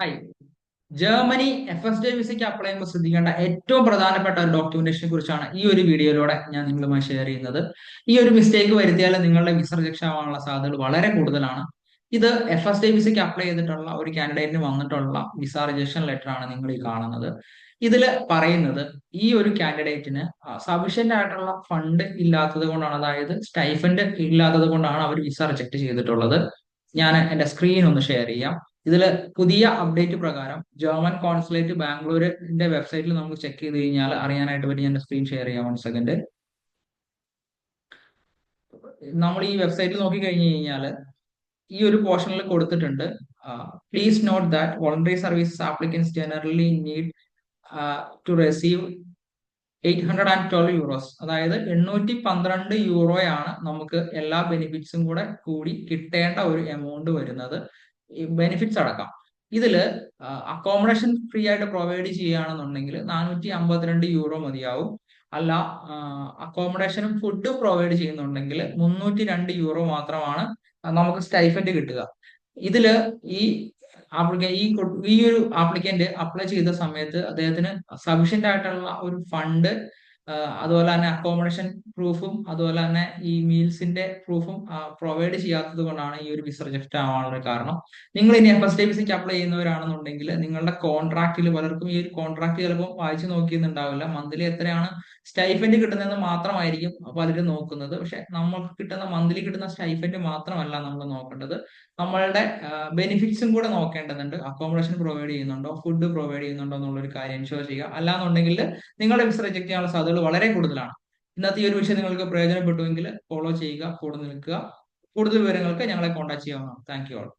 Hi. Germany FSD വിസയ്ക്ക് apply ചെയ്യുമ്പോൾ ശ്രദ്ധിക്കേണ്ട ഏറ്റവും പ്രധാനപ്പെട്ട ഒരു ഡോക്യുമെന്റേഷനെ കുറിച്ചാണ് ഈ ഒരു വീഡിയോയിലൂടെ ഞാൻ നിങ്ങളുമായി ഷെയർ ചെയ്യുന്നത്. ഈ ഒരു മിസ്റ്റേക്ക് വരുത്തിയാൽ നിങ്ങളുടെ വിസ റിജക്ഷൻ ആവാനുള്ള സാധ്യതകൾ വളരെ കൂടുതലാണ്. ഇത് FSD വിസയ്ക്ക് അപ്ലൈ ചെയ്തിട്ടുള്ള ഒരു കാൻഡിഡേറ്റിന് വന്നിട്ടുള്ള വിസ റിജക്ഷൻ ലെറ്റർ ആണ് നിങ്ങൾ ഈ കാണുന്നത്. ഇതിൽ പറയുന്നത് ഈ ഒരു കാൻഡിഡേറ്റിന് സഫീഷ്യന്റ് ആയിട്ടുള്ള ഫണ്ട് ഇല്ലാത്തത് കൊണ്ടാണ്, അതായത് സ്റ്റൈഫൻഡ് ഇല്ലാത്തത് കൊണ്ടാണ് അവർ വിസ റിജക്ട് ചെയ്തിട്ടുള്ളത്. ഞാൻ എന്റെ സ്ക്രീൻ ഒന്ന് ഷെയർ ചെയ്യാം. ഇതിൽ പുതിയ അപ്ഡേറ്റ് പ്രകാരം ജർമ്മൻ കോൺസുലേറ്റ് ബാംഗ്ലൂരിന്റെ വെബ്സൈറ്റിൽ നമുക്ക് ചെക്ക് ചെയ്ത് കഴിഞ്ഞാൽ അറിയാനായിട്ട് പറ്റും. ഞാൻ സ്ക്രീൻ ഷെയർ ചെയ്യാം, 1 സെക്കൻഡ്. നമ്മൾ ഈ വെബ്സൈറ്റിൽ നോക്കി കഴിഞ്ഞു കഴിഞ്ഞാൽ ഈ ഒരു പോർഷനിൽ കൊടുത്തിട്ടുണ്ട്, please note that voluntary services applicants generally need to receive €812. അതായത് 812 യൂറോയാണ് നമുക്ക് എല്ലാ ബെനിഫിറ്റ്സും കൂടി കിട്ടേണ്ട ഒരു എമൗണ്ട് വരുന്നത്, ബെനിഫിറ്റ്സ് അടക്കം. ഇതില് അക്കോമഡേഷൻ ഫ്രീ ആയിട്ട് പ്രൊവൈഡ് ചെയ്യുകയാണെന്നുണ്ടെങ്കിൽ €452 മതിയാവും. അല്ല, അക്കോമഡേഷനും ഫുഡും പ്രൊവൈഡ് ചെയ്യുന്നുണ്ടെങ്കിൽ €302 മാത്രമാണ് നമുക്ക് സ്റ്റൈഫൻഡ് കിട്ടുക. ഇതില് ഈ ഈ ഒരു ആപ്ലിക്കന്റ് അപ്ലൈ ചെയ്ത സമയത്ത് അദ്ദേഹത്തിന് സഫീഷ്യന്റ് ആയിട്ടുള്ള ഒരു ഫണ്ട്, അതുപോലെ തന്നെ അക്കോമഡേഷൻ പ്രൂഫും അതുപോലെ തന്നെ ഈ മീൽസിന്റെ പ്രൂഫും പ്രൊവൈഡ് ചെയ്യാത്തത് കൊണ്ടാണ് ഈ ഒരു വിസ റിജക്ട് ആവാനുള്ള കാരണം. നിങ്ങൾ ഇനി FSD വിസയ്ക്ക് അപ്ലൈ ചെയ്യുന്നവരാണെന്നുണ്ടെങ്കിൽ നിങ്ങളുടെ കോൺട്രാക്റ്റിൽ പലർക്കും ഈ ഒരു കോൺട്രാക്ട് ചിലപ്പോൾ വായിച്ചു നോക്കിയെന്നുണ്ടാവില്ല. മന്ത്ലി എത്രയാണ് സ്റ്റൈഫൻഡ് കിട്ടുന്നതെന്ന് മാത്രമായിരിക്കും പലരും നോക്കുന്നത്. പക്ഷെ നമ്മൾക്ക് കിട്ടുന്ന മന്ത്ലി കിട്ടുന്ന സ്റ്റൈഫൻഡ് മാത്രമല്ല നമ്മൾ നോക്കേണ്ടത്, നമ്മളുടെ ബെനിഫിറ്റ്സും കൂടെ നോക്കേണ്ടതുണ്ട്. അക്കോമഡേഷൻ പ്രൊവൈഡ് ചെയ്യുന്നുണ്ടോ, ഫുഡ് പ്രൊവൈഡ് ചെയ്യുന്നുണ്ടോ എന്നുള്ളൊരു കാര്യം എൻഷുർ ചെയ്യുക. അല്ലാന്നുണ്ടെങ്കിൽ നിങ്ങളുടെ വിസ റിജക്ട് ചെയ്യാനുള്ള സാധ്യതകൾ വളരെ കൂടുതലാണ്. ഇന്നത്തെ ഈ ഒരു വിഷയം നിങ്ങൾക്ക് പ്രയോജനപ്പെട്ടുവെങ്കിൽ ഫോളോ ചെയ്യുക, കൂടെ നിൽക്കുക. കൂടുതൽ വിവരങ്ങൾക്ക് ഞങ്ങളെ കോൺടാക്ട് ചെയ്യാവുന്നതാണ്. Thank you all.